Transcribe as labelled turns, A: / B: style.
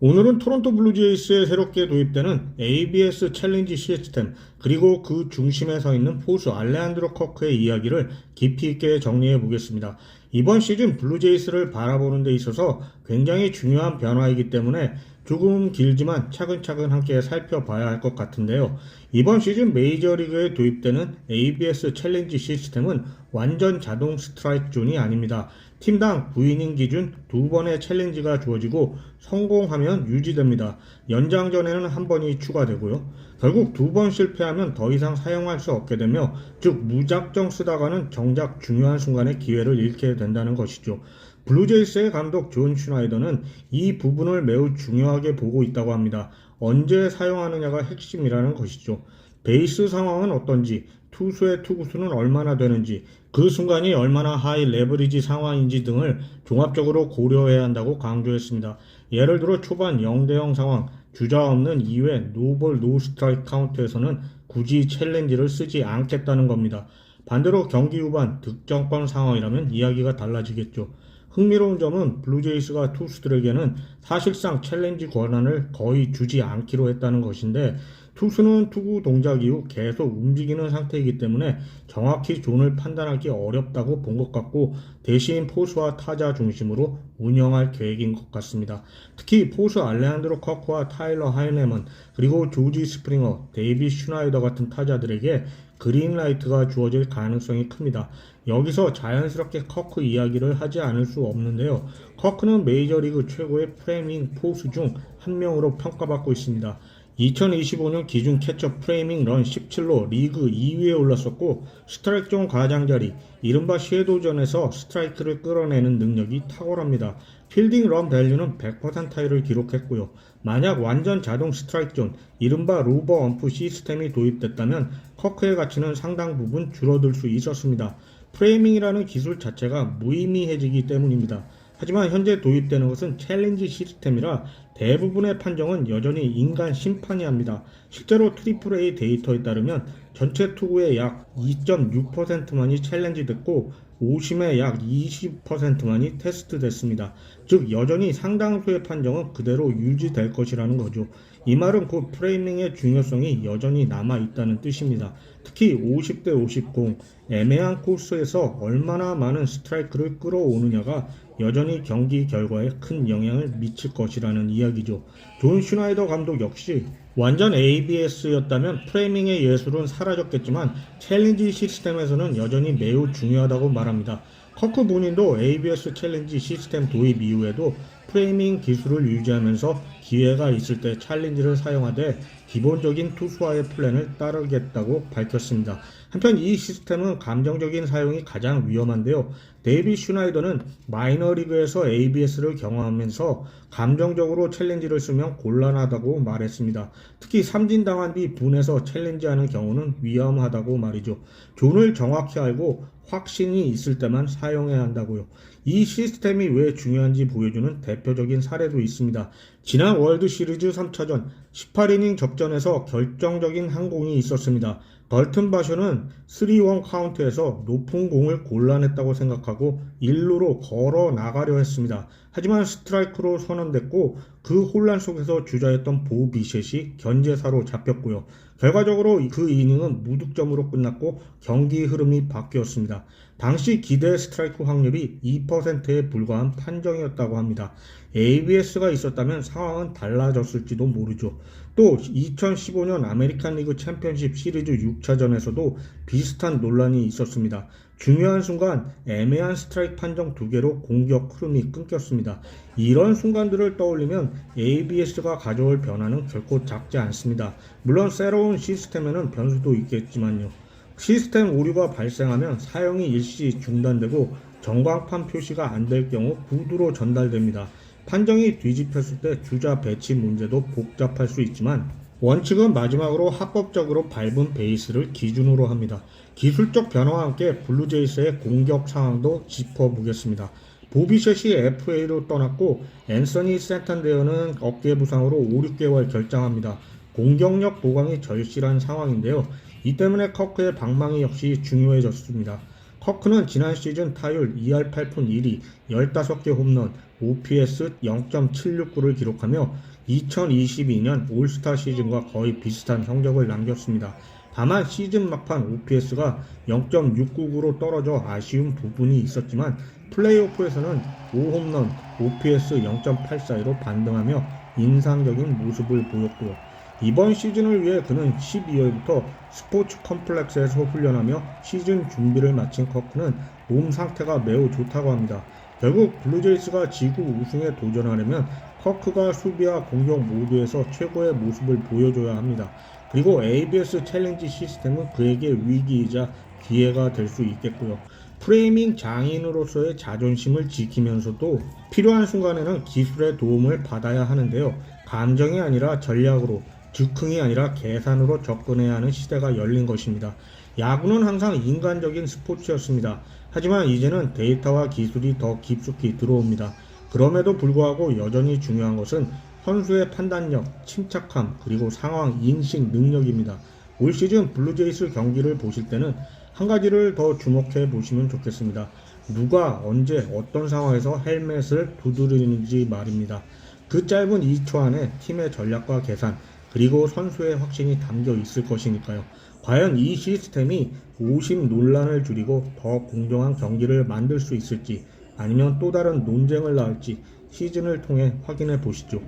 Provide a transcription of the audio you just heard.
A: 오늘은 토론토 블루제이스에 새롭게 도입되는 ABS 챌린지 시스템, 그리고 그 중심에 서 있는 포수 알레한드로 커크의 이야기를 깊이 있게 정리해 보겠습니다. 이번 시즌 블루제이스를 바라보는 데 있어서 굉장히 중요한 변화이기 때문에 조금 길지만 차근차근 함께 살펴봐야 할 것 같은데요. 이번 시즌 메이저리그에 도입되는 ABS 챌린지 시스템은 완전 자동 스트라이크 존이 아닙니다. 팀당 9이닝 기준 2번의 챌린지가 주어지고 성공하면 유지됩니다. 연장전에는 한 번이 추가되고요. 결국 2번 실패하면 더 이상 사용할 수 없게 되며, 즉 무작정 쓰다가는 정작 중요한 순간에 기회를 잃게 된다는 것이죠. 블루제이스의 감독 존 슈나이더는 이 부분을 매우 중요하게 보고 있다고 합니다. 언제 사용하느냐가 핵심이라는 것이죠. 베이스 상황은 어떤지, 투수의 투구수는 얼마나 되는지, 그 순간이 얼마나 하이 레버리지 상황인지 등을 종합적으로 고려해야 한다고 강조했습니다. 예를 들어 초반 0대0 상황, 주자 없는 2회 노볼 노스트라이크 카운트에서는 굳이 챌린지를 쓰지 않겠다는 겁니다. 반대로 경기 후반 득점권 상황이라면 이야기가 달라지겠죠. 흥미로운 점은 블루제이스가 투수들에게는 사실상 챌린지 권한을 거의 주지 않기로 했다는 것인데, 투수는 투구 동작 이후 계속 움직이는 상태이기 때문에 정확히 존을 판단하기 어렵다고 본 것 같고, 대신 포수와 타자 중심으로 운영할 계획인 것 같습니다. 특히 포수 알레한드로 커크와 타일러 하이네먼, 그리고 조지 스프링어, 데이비 슈나이더 같은 타자들에게 그린라이트가 주어질 가능성이 큽니다. 여기서 자연스럽게 커크 이야기를 하지 않을 수 없는데요. 커크는 메이저리그 최고의 프레이밍 포수 중 한 명으로 평가받고 있습니다. 2025년 기준 캐쳐 프레이밍 런 17로 리그 2위에 올랐었고, 스트라이크 존 가장자리, 이른바 섀도우전에서 스트라이크를 끌어내는 능력이 탁월합니다. 필딩 런 밸류는 100%를 기록했고요. 만약 완전 자동 스트라이크 존, 이른바 로버 엄프 시스템이 도입됐다면 커크의 가치는 상당 부분 줄어들 수 있었습니다. 프레이밍이라는 기술 자체가 무의미해지기 때문입니다. 하지만 현재 도입되는 것은 챌린지 시스템이라 대부분의 판정은 여전히 인간 심판이 합니다. 실제로 AAA 데이터에 따르면 전체 투구의 약 2.6%만이 챌린지 됐고, 오심의 약 20%만이 테스트 됐습니다. 즉 여전히 상당수의 판정은 그대로 유지될 것이라는 거죠. 이 말은 곧 프레이밍의 중요성이 여전히 남아있다는 뜻입니다. 특히 50대 50공, 애매한 코스에서 얼마나 많은 스트라이크를 끌어오느냐가 여전히 경기 결과에 큰 영향을 미칠 것이라는 이야기죠. 존 슈나이더 감독 역시 완전 ABS였다면 프레이밍의 예술은 사라졌겠지만 챌린지 시스템에서는 여전히 매우 중요하다고 말합니다. 커크 본인도 ABS 챌린지 시스템 도입 이후에도 프레이밍 기술을 유지하면서 기회가 있을 때 챌린지를 사용하되 기본적인 투수와의 플랜을 따르겠다고 밝혔습니다. 한편 이 시스템은 감정적인 사용이 가장 위험한데요. 데이비 슈나이더는 마이너리그에서 ABS를 경험하면서 감정적으로 챌린지를 쓰면 곤란하다고 말했습니다. 특히 삼진당한 뒤 분해서 챌린지하는 경우는 위험하다고 말이죠. 존을 정확히 알고 확신이 있을 때만 사용해야 한다고요. 이 시스템이 왜 중요한지 보여주는 대표적인 사례도 있습니다. 지난 월드 시리즈 3차전 18이닝 접전에서 결정적인 한 공이 있었습니다. 덜튼 바쇼는 3-1 카운트에서 높은 공을 곤란했다고 생각하고 1루로 걸어 나가려 했습니다. 하지만 스트라이크로 선언됐고, 그 혼란 속에서 주자였던 보 비셋이 견제사로 잡혔고요. 결과적으로 그 이닝은 무득점으로 끝났고 경기 흐름이 바뀌었습니다. 당시 기대 스트라이크 확률이 2%에 불과한 판정이었다고 합니다. ABS가 있었다면 상황은 달라졌을지도 모르죠. 또 2015년 아메리칸 리그 챔피언십 시리즈 6차전에서도 비슷한 논란이 있었습니다. 중요한 순간 애매한 스트라이크 판정 2개로 공격 흐름이 끊겼습니다. 이런 순간들을 떠올리면 ABS가 가져올 변화는 결코 작지 않습니다. 물론 새로운 시스템에는 변수도 있겠지만요. 시스템 오류가 발생하면 사용이 일시 중단되고 전광판 표시가 안 될 경우 구두로 전달됩니다. 판정이 뒤집혔을 때 주자 배치 문제도 복잡할 수 있지만 원칙은 마지막으로 합법적으로 밟은 베이스를 기준으로 합니다. 기술적 변화와 함께 블루제이스의 공격 상황도 짚어보겠습니다. 보비셋이 FA로 떠났고 앤서니 센탄데어는 어깨 부상으로 5, 6개월 결장합니다. 공격력 보강이 절실한 상황인데요. 이 때문에 커크의 방망이 역시 중요해졌습니다. 커크는 지난 시즌 타율 2할 8푼 1위, 15개 홈런, OPS 0.769를 기록하며 2022년 올스타 시즌과 거의 비슷한 성적을 남겼습니다. 다만 시즌 막판 OPS가 0.699로 떨어져 아쉬운 부분이 있었지만 플레이오프에서는 5홈런, OPS 0.84로 반등하며 인상적인 모습을 보였고요. 이번 시즌을 위해 그는 12월부터 스포츠 컴플렉스에서 훈련하며 시즌 준비를 마친 커크는 몸 상태가 매우 좋다고 합니다. 결국 블루제이스가 지구 우승에 도전하려면 커크가 수비와 공격 모두에서 최고의 모습을 보여줘야 합니다. 그리고 ABS 챌린지 시스템은 그에게 위기이자 기회가 될 수 있겠고요. 프레이밍 장인으로서의 자존심을 지키면서도 필요한 순간에는 기술의 도움을 받아야 하는데요. 감정이 아니라 전략으로, 즉흥이 아니라 계산으로 접근해야 하는 시대가 열린 것입니다. 야구는 항상 인간적인 스포츠였습니다. 하지만 이제는 데이터와 기술이 더 깊숙이 들어옵니다. 그럼에도 불구하고 여전히 중요한 것은 선수의 판단력, 침착함, 그리고 상황 인식 능력입니다. 올 시즌 블루제이스 경기를 보실 때는 한 가지를 더 주목해 보시면 좋겠습니다. 누가 언제 어떤 상황에서 헬멧을 두드리는지 말입니다. 그 짧은 2초 안에 팀의 전략과 계산, 그리고 선수의 확신이 담겨 있을 것이니까요. 과연 이 시스템이 오심 논란을 줄이고 더 공정한 경기를 만들 수 있을지, 아니면 또 다른 논쟁을 낳을지 시즌을 통해 확인해 보시죠.